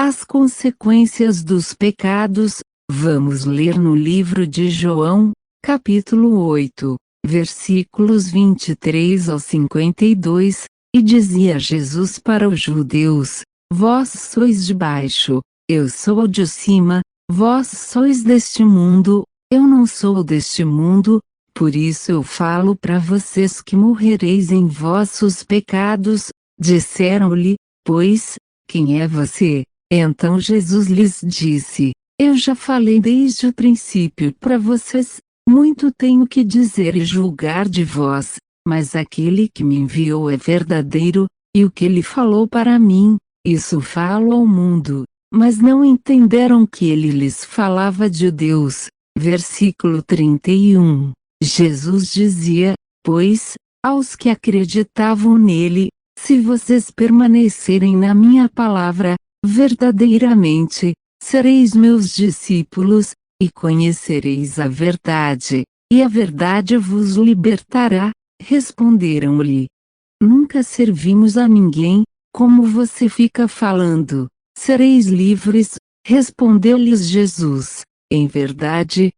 As consequências dos pecados. Vamos ler no livro de João, capítulo 8, versículos 23 ao 52, e dizia Jesus para os judeus: Vós sois de baixo, eu sou de cima, vós sois deste mundo, eu não sou deste mundo, por isso eu falo para vocês que morrereis em vossos pecados. Disseram-lhe, pois, quem é você? Então Jesus lhes disse: Eu já falei desde o princípio para vocês, muito tenho que dizer e julgar de vós, mas aquele que me enviou é verdadeiro, e o que ele falou para mim, isso falo ao mundo. Mas não entenderam que ele lhes falava de Deus. Versículo 31. Jesus dizia, pois, aos que acreditavam nele: Se vocês permanecerem na minha palavra, verdadeiramente, sereis meus discípulos, e conhecereis a verdade, e a verdade vos libertará. Responderam-lhe: Nunca servimos a ninguém, como você fica falando? Sereis livres. Respondeu-lhes Jesus: em verdade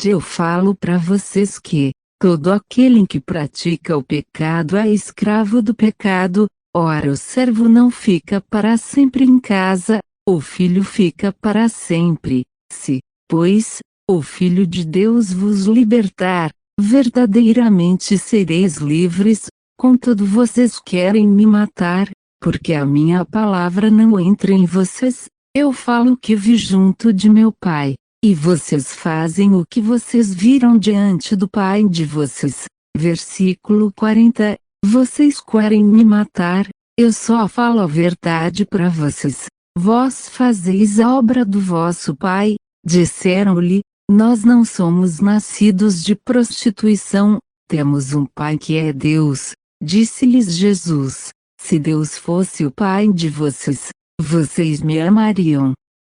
eu falo para vocês que todo aquele que pratica o pecado é escravo do pecado. Ora, o servo não fica para sempre em casa, o filho fica para sempre. Se, pois, o Filho de Deus vos libertar, verdadeiramente sereis livres. Contudo vocês querem me matar, porque a minha palavra não entra em vocês. Eu falo o que vi junto de meu Pai, e vocês fazem o que vocês viram diante do Pai de vocês. Versículo 40. Vocês querem me matar, eu só falo a verdade para vocês. Vós fazeis a obra do vosso pai. Disseram-lhe: Nós não somos nascidos de prostituição, temos um pai que é Deus. Disse-lhes Jesus: Se Deus fosse o pai de vocês, vocês me amariam.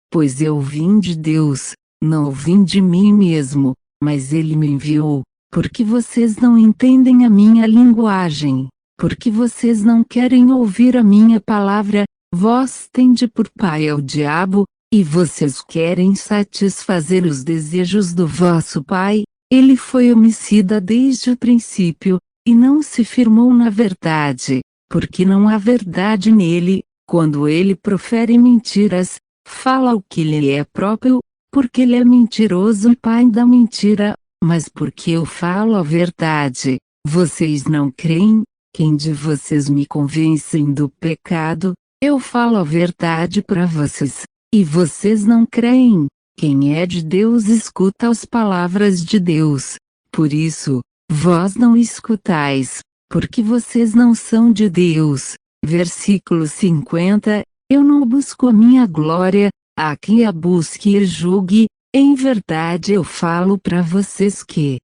Pois eu vim de Deus, não vim de mim mesmo, mas ele me enviou. Porque vocês não entendem a minha linguagem, porque vocês não querem ouvir a minha palavra. Vós tende por pai ao diabo, e vocês querem satisfazer os desejos do vosso pai. Ele foi homicida desde o princípio, e não se firmou na verdade, porque não há verdade nele. Quando ele profere mentiras, fala o que lhe é próprio, porque ele é mentiroso e pai da mentira. Mas porque eu falo a verdade, vocês não creem? Quem de vocês me convencem do pecado? Eu falo a verdade para vocês, e vocês não creem. Quem é de Deus escuta as palavras de Deus. Por isso, vós não escutais, porque vocês não são de Deus. Versículo 50. Eu não busco a minha glória, há quem a busque e julgue. Em verdade eu falo para vocês que,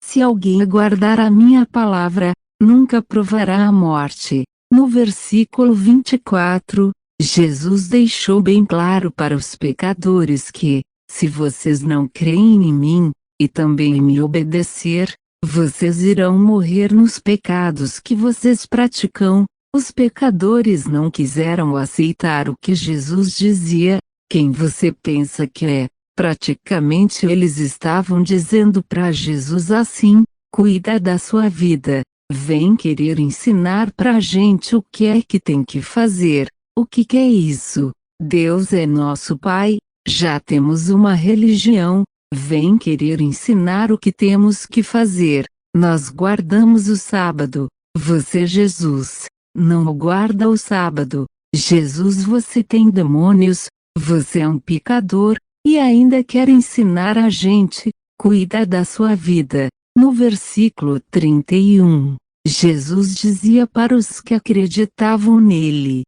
se alguém guardar a minha palavra, nunca provará a morte. No versículo 24, Jesus deixou bem claro para os pecadores que, se vocês não creem em mim, e também em me obedecer, vocês irão morrer nos pecados que vocês praticam. Os pecadores não quiseram aceitar o que Jesus dizia. Quem você pensa que é? Praticamente eles estavam dizendo para Jesus assim: cuida da sua vida, vem querer ensinar pra gente o que é que tem que fazer. O que é isso? Deus é nosso Pai, já temos uma religião, vem querer ensinar o que temos que fazer. Nós guardamos o sábado, você Jesus, não guarda o sábado. Jesus, você tem demônios, você é um pecador, e ainda quer ensinar a gente, cuida da sua vida. No versículo 31, Jesus dizia para os que acreditavam nele: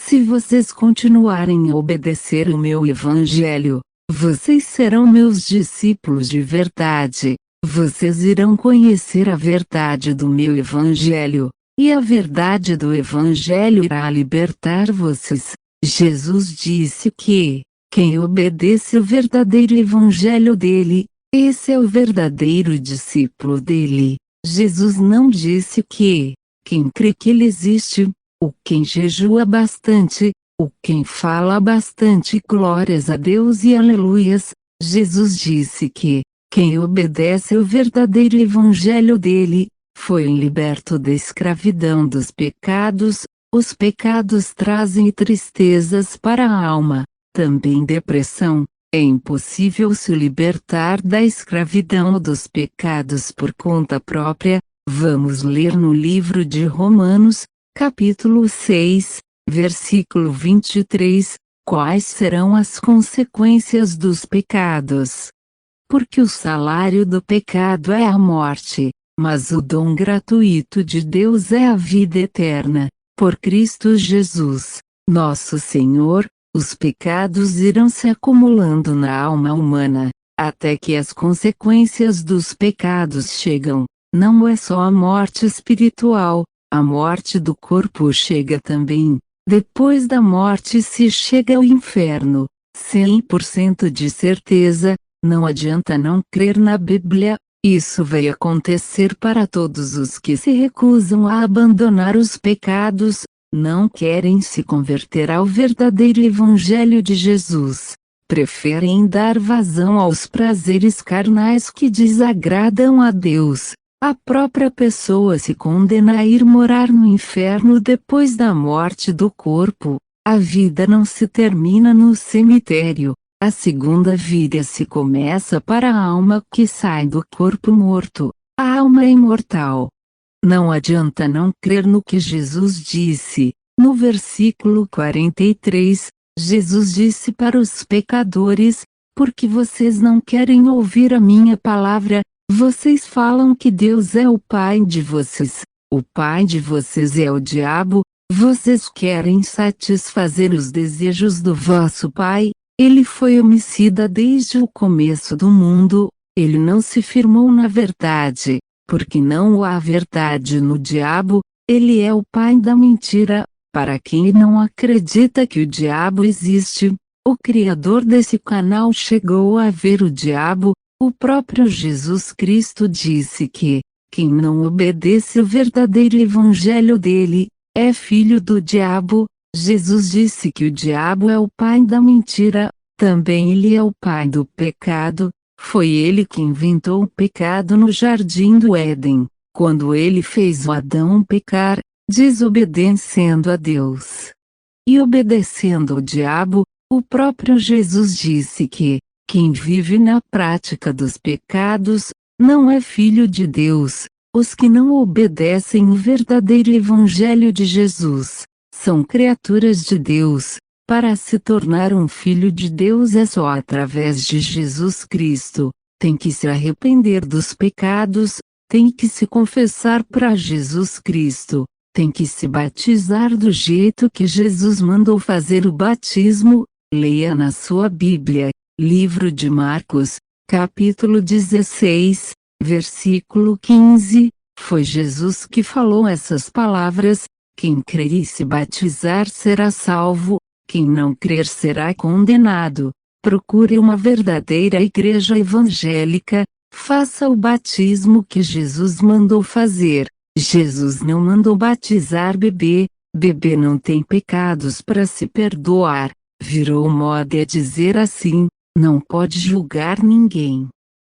Se vocês continuarem a obedecer o meu evangelho, vocês serão meus discípulos de verdade. Vocês irão conhecer a verdade do meu evangelho, e a verdade do evangelho irá libertar vocês. Jesus disse que quem obedece o verdadeiro evangelho dele, esse é o verdadeiro discípulo dele. Jesus não disse que quem crê que ele existe, ou quem jejua bastante, O quem fala bastante glórias a Deus e aleluias, Jesus disse que, quem obedece ao verdadeiro evangelho dele, foi liberto da escravidão dos pecados. Os pecados trazem tristezas para a alma, também depressão. É impossível se libertar da escravidão dos pecados por conta própria. Vamos ler no livro de Romanos, capítulo 6, versículo 23, quais serão as consequências dos pecados. Porque o salário do pecado é a morte, mas o dom gratuito de Deus é a vida eterna, por Cristo Jesus, nosso Senhor. Os pecados irão se acumulando na alma humana, até que as consequências dos pecados chegam. Não é só a morte espiritual, a morte do corpo chega também. Depois da morte se chega ao inferno. 100% de certeza, não adianta não crer na Bíblia, isso vai acontecer para todos os que se recusam a abandonar os pecados, não querem se converter ao verdadeiro evangelho de Jesus. Preferem dar vazão aos prazeres carnais que desagradam a Deus. A própria pessoa se condena a ir morar no inferno depois da morte do corpo. A vida não se termina no cemitério. A segunda vida se começa para a alma que sai do corpo morto. A alma é imortal. Não adianta não crer no que Jesus disse. No versículo 43, Jesus disse para os pecadores: porque vocês não querem ouvir a minha palavra, vocês falam que Deus é o pai de vocês. O pai de vocês é o diabo. Vocês querem satisfazer os desejos do vosso pai. Ele foi homicida desde o começo do mundo. Ele não se firmou na verdade. Porque não há verdade no diabo, ele é o pai da mentira. Para quem não acredita que o diabo existe, o criador desse canal chegou a ver o diabo. O próprio Jesus Cristo disse que, quem não obedece ao verdadeiro evangelho dele, é filho do diabo. Jesus disse que o diabo é o pai da mentira, também ele é o pai do pecado. Foi ele que inventou o pecado no jardim do Éden, quando ele fez o Adão pecar, desobedecendo a Deus e obedecendo ao diabo. O próprio Jesus disse que, quem vive na prática dos pecados, não é filho de Deus. Os que não obedecem o verdadeiro evangelho de Jesus, são criaturas de Deus. Para se tornar um filho de Deus é só através de Jesus Cristo. Tem que se arrepender dos pecados, tem que se confessar para Jesus Cristo, tem que se batizar do jeito que Jesus mandou fazer o batismo. Leia na sua Bíblia, livro de Marcos, capítulo 16, versículo 15. Foi Jesus que falou essas palavras: quem crer e se batizar será salvo. Quem não crer será condenado. Procure uma verdadeira igreja evangélica, faça o batismo que Jesus mandou fazer. Jesus não mandou batizar bebê. Bebê não tem pecados para se perdoar. Virou moda dizer assim, não pode julgar ninguém.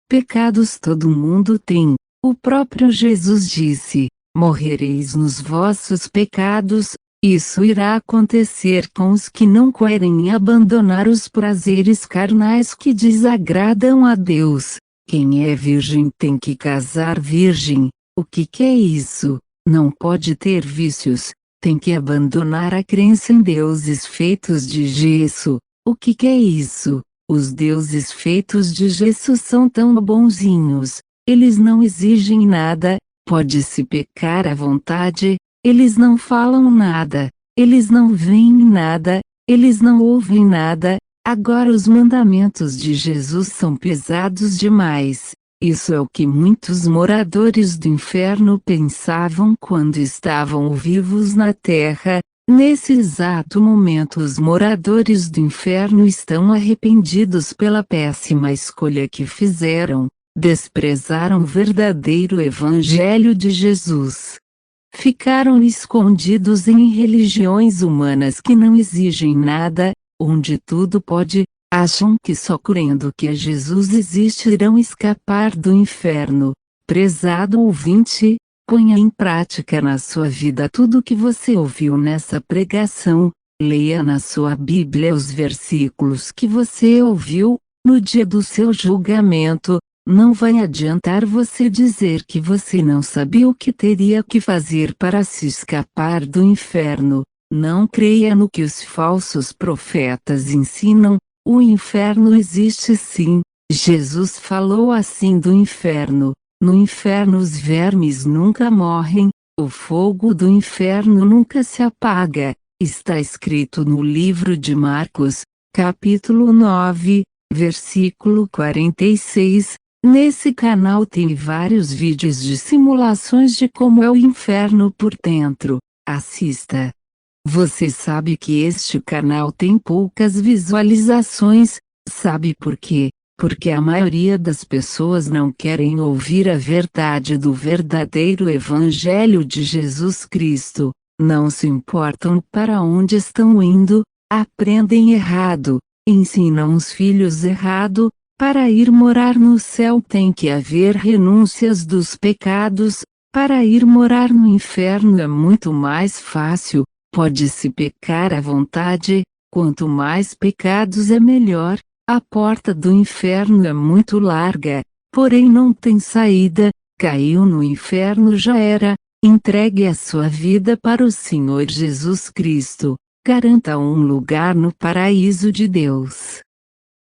Pecados todo mundo tem. O próprio Jesus disse: morrereis nos vossos pecados. Isso irá acontecer com os que não querem abandonar os prazeres carnais que desagradam a Deus. Quem é virgem tem que casar virgem. O que é isso? Não pode ter vícios. Tem que abandonar a crença em deuses feitos de gesso. O que é isso? Os deuses feitos de gesso são tão bonzinhos. Eles não exigem nada. Pode-se pecar à vontade. Eles não falam nada, eles não veem nada, eles não ouvem nada. Agora os mandamentos de Jesus são pesados demais. Isso é o que muitos moradores do inferno pensavam quando estavam vivos na terra. Nesse exato momento os moradores do inferno estão arrependidos pela péssima escolha que fizeram. Desprezaram o verdadeiro evangelho de Jesus. ficaram escondidos em religiões humanas que não exigem nada, onde tudo pode. Acham que só crendo que Jesus existe irão escapar do inferno. Prezado ouvinte, ponha em prática na sua vida tudo o que você ouviu nessa pregação. Leia na sua Bíblia os versículos que você ouviu. No dia do seu julgamento, não vai adiantar você dizer que você não sabia o que teria que fazer para se escapar do inferno. Não creia no que os falsos profetas ensinam. O inferno existe sim. Jesus falou assim do inferno. No inferno os vermes nunca morrem, o fogo do inferno nunca se apaga. Está escrito no livro de Marcos, capítulo 9, versículo 46. Nesse canal tem vários vídeos de simulações de como é o inferno por dentro. Assista. Você sabe que este canal tem poucas visualizações, sabe por quê? Porque a maioria das pessoas não querem ouvir a verdade do verdadeiro Evangelho de Jesus Cristo, não se importam para onde estão indo, aprendem errado, ensinam os filhos errado. Para ir morar no céu tem que haver renúncias dos pecados, para ir morar no inferno é muito mais fácil. Pode-se pecar à vontade, quanto mais pecados é melhor. A porta do inferno é muito larga, porém não tem saída. Caiu no inferno já era. Entregue a sua vida para o Senhor Jesus Cristo. Garanta um lugar no paraíso de Deus.